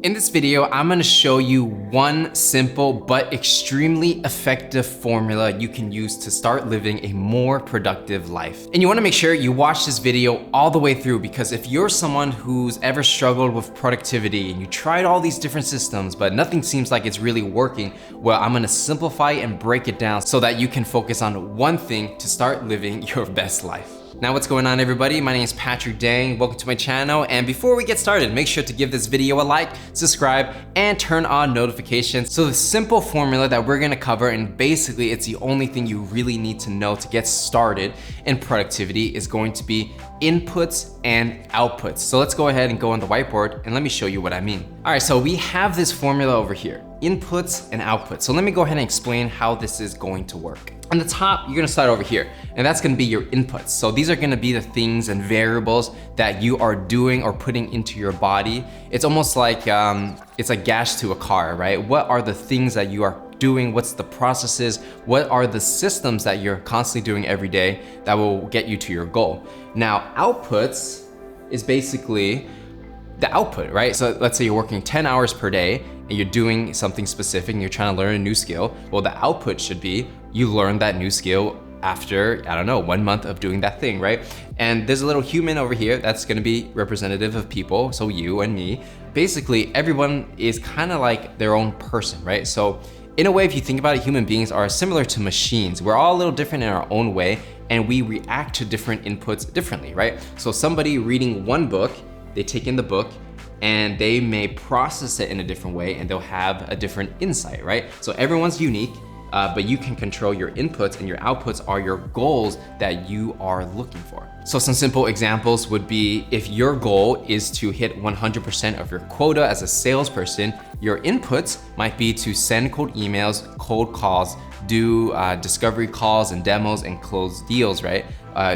In this video, I'm gonna show you one simple but extremely effective formula you can use to start living a more productive life. And you wanna make sure you watch this video all the way through, because if you're someone who's ever struggled with productivity and you tried all these different systems, but nothing seems like it's really working, well, I'm gonna simplify and break it down so that you can focus on one thing to start living your best life. Now, what's going on, everybody? My name is Patrick Dang. Welcome to my channel. And before we get started, make sure to give this video a like, subscribe, and turn on notifications. So the simple formula that we're gonna cover, and basically it's the only thing you really need to know to get started in productivity, is going to be inputs and outputs. So let's go ahead and go on the whiteboard and let me show you what I mean. All right, so we have this formula over here, inputs and outputs. So let me go ahead and explain how this is going to work. On the top, you're gonna start over here, and that's gonna be your inputs. So these are gonna be the things and variables that you are doing or putting into your body. It's almost like, it's like gas to a car, right? What are the things that you are doing? What's the processes? What are the systems that you're constantly doing every day that will get you to your goal? Now, outputs is basically the output, right? So let's say you're working 10 hours per day and you're doing something specific and you're trying to learn a new skill. Well, the output should be you learn that new skill after, I don't know, 1 month of doing that thing, right? And there's a little human over here that's gonna be representative of people, so you and me. Basically, everyone is kind of like their own person, right? So in a way, if you think about it, human beings are similar to machines. We're all a little different in our own way, and we react to different inputs differently, right? So somebody reading one book, they take in the book, and they may process it in a different way, and they'll have a different insight, right? So everyone's unique, but you can control your inputs, and your outputs are your goals that you are looking for. So some simple examples would be, if your goal is to hit 100% of your quota as a salesperson, your inputs might be to send cold emails, cold calls, do discovery calls and demos, and close deals, right?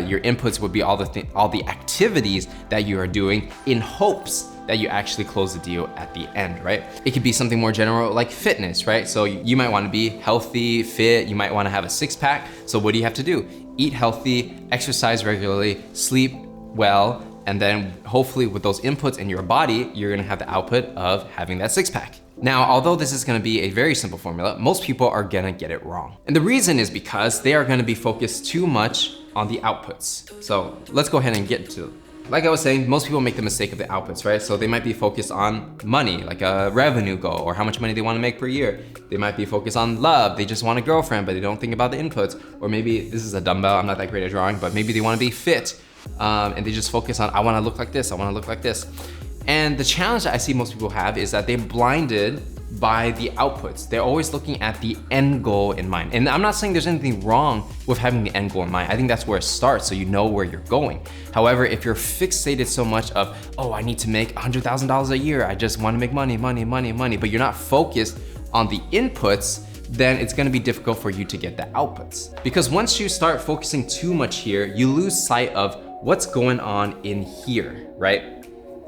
Your inputs would be all the activities that you are doing in hopes that you actually close the deal at the end, right? It could be something more general like fitness, right? So you might wanna be healthy, fit, you might wanna have a six-pack. So what do you have to do? Eat healthy, exercise regularly, sleep well, and then hopefully with those inputs in your body, you're gonna have the output of having that six-pack. Now, although this is gonna be a very simple formula, most people are gonna get it wrong. And the reason is because they are gonna be focused too much on the outputs. So let's go ahead and get to it. Like I was saying, most people make the mistake of the outputs, right? So they might be focused on money, like a revenue goal, or how much money they wanna make per year. They might be focused on love, they just want a girlfriend, but they don't think about the inputs. Or maybe, this is a dumbbell, I'm not that great at drawing, but maybe they wanna be fit, and they just focus on, I wanna look like this, I wanna look like this. And the challenge that I see most people have is that they're blinded by the outputs. They're always looking at the end goal in mind. And I'm not saying there's anything wrong with having the end goal in mind. I think that's where it starts, so you know where you're going. However, if you're fixated so much of, oh, I need to make $100,000 a year, I just wanna make money, money, money, money, but you're not focused on the inputs, then it's gonna be difficult for you to get the outputs. Because once you start focusing too much here, you lose sight of what's going on in here, right?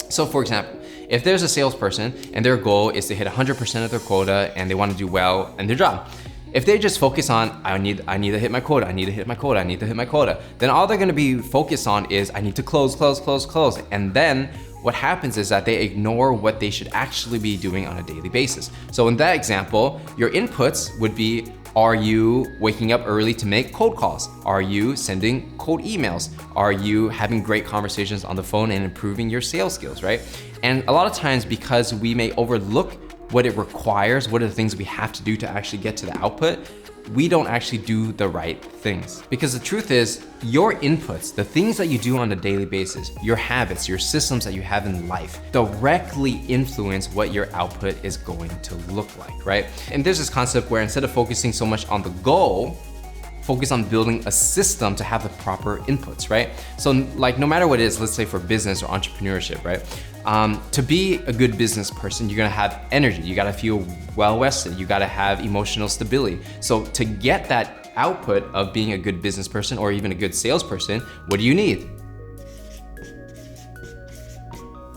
So for example, if there's a salesperson and their goal is to hit 100% of their quota and they want to do well in their job, if they just focus on, I need to hit my quota, I need to hit my quota, I need to hit my quota, then all they're gonna be focused on is, I need to close. And then what happens is that they ignore what they should actually be doing on a daily basis. So in that example, your inputs would be, are you waking up early to make cold calls? Are you sending cold emails? Are you having great conversations on the phone and improving your sales skills, right? And a lot of times, because we may overlook what it requires, what are the things we have to do to actually get to the output, we don't actually do the right things. Because the truth is, your inputs, the things that you do on a daily basis, your habits, your systems that you have in life, directly influence what your output is going to look like, right? And there's this concept where instead of focusing so much on the goal, focus on building a system to have the proper inputs, right? So like, no matter what it is, let's say for business or entrepreneurship, right? To be a good business person, you're gonna have energy, you gotta feel well-rested, you gotta have emotional stability. So to get that output of being a good business person or even a good salesperson, what do you need?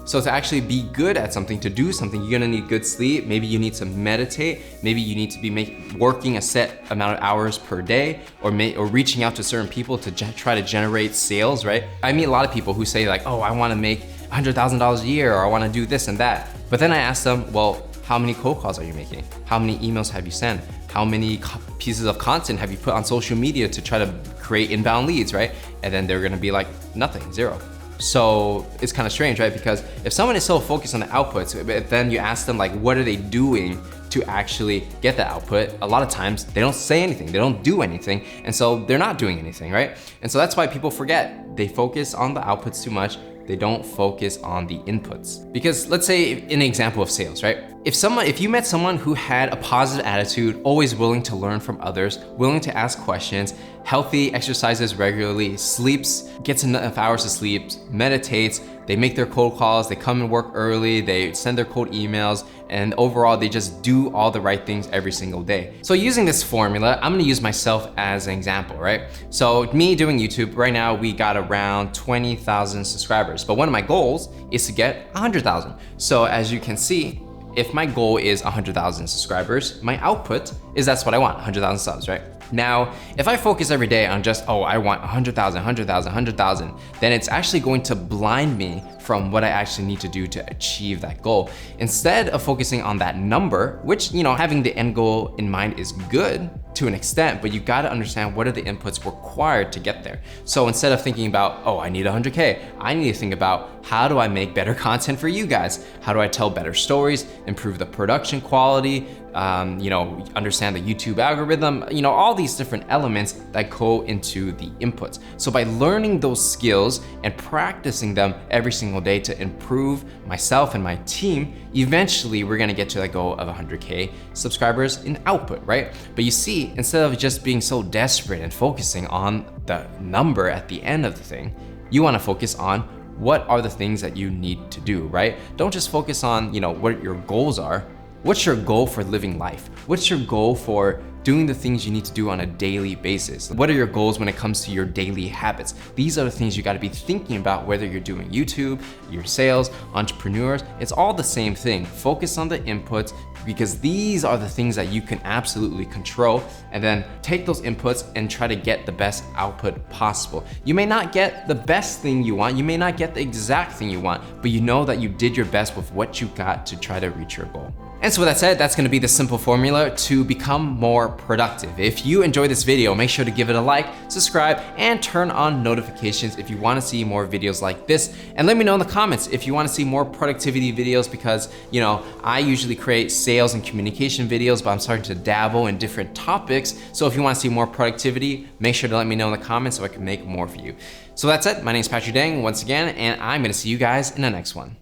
So to actually be good at something, to do something, you're gonna need good sleep. Maybe you need to meditate. Maybe you need to be working a set amount of hours per day, or reaching out to certain people to try to generate sales, right? I meet a lot of people who say like, oh, I wanna make $100,000 a year, or I wanna do this and that. But then I ask them, well, how many cold calls are you making? How many emails have you sent? How many pieces of content have you put on social media to try to create inbound leads, right? And then they're gonna be like, nothing, zero. So it's kind of strange, right? Because if someone is so focused on the outputs, but then you ask them like, what are they doing to actually get the output? A lot of times they don't say anything, they don't do anything, and so they're not doing anything, right? And so that's why people forget. They focus on the outputs too much, they don't focus on the inputs. Because let's say an example of sales, right? If you met someone who had a positive attitude, always willing to learn from others, willing to ask questions, healthy, exercises regularly, sleeps, gets enough hours of sleep, meditates, they make their cold calls, they come and work early, they send their cold emails, and overall they just do all the right things every single day. So using this formula, I'm gonna use myself as an example, right? So me doing YouTube, right now we got around 20,000 subscribers, but one of my goals is to get 100,000. So as you can see, if my goal is 100,000 subscribers, my output is that's what I want, 100,000 subs, right? Now, if I focus every day on just, oh, I want 100,000, 100,000, 100,000, then it's actually going to blind me from what I actually need to do to achieve that goal. Instead of focusing on that number, which, having the end goal in mind is good to an extent, but you gotta understand what are the inputs required to get there. So instead of thinking about, oh, I need 100K, I need to think about how do I make better content for you guys? How do I tell better stories, improve the production quality, understand the YouTube algorithm, all these different elements that go into the inputs. So by learning those skills and practicing them every single day to improve myself and my team, eventually we're gonna get to that goal of 100K subscribers in output, right? But you see, instead of just being so desperate and focusing on the number at the end of the thing, you wanna focus on what are the things that you need to do, right? Don't just focus on, what your goals are. What's your goal for living life? What's your goal for doing the things you need to do on a daily basis? What are your goals when it comes to your daily habits? These are the things you gotta be thinking about, whether you're doing YouTube, your sales, entrepreneurs, it's all the same thing. Focus on the inputs, because these are the things that you can absolutely control, and then take those inputs and try to get the best output possible. You may not get the best thing you want, you may not get the exact thing you want, but you know that you did your best with what you got to try to reach your goal. And so with that said, that's gonna be the simple formula to become more productive. If you enjoyed this video, make sure to give it a like, subscribe, and turn on notifications if you wanna see more videos like this. And let me know in the comments if you wanna see more productivity videos, because I usually create sales and communication videos, but I'm starting to dabble in different topics. So if you wanna see more productivity, make sure to let me know in the comments so I can make more for you. So that's it, my name is Patrick Dang once again, and I'm gonna see you guys in the next one.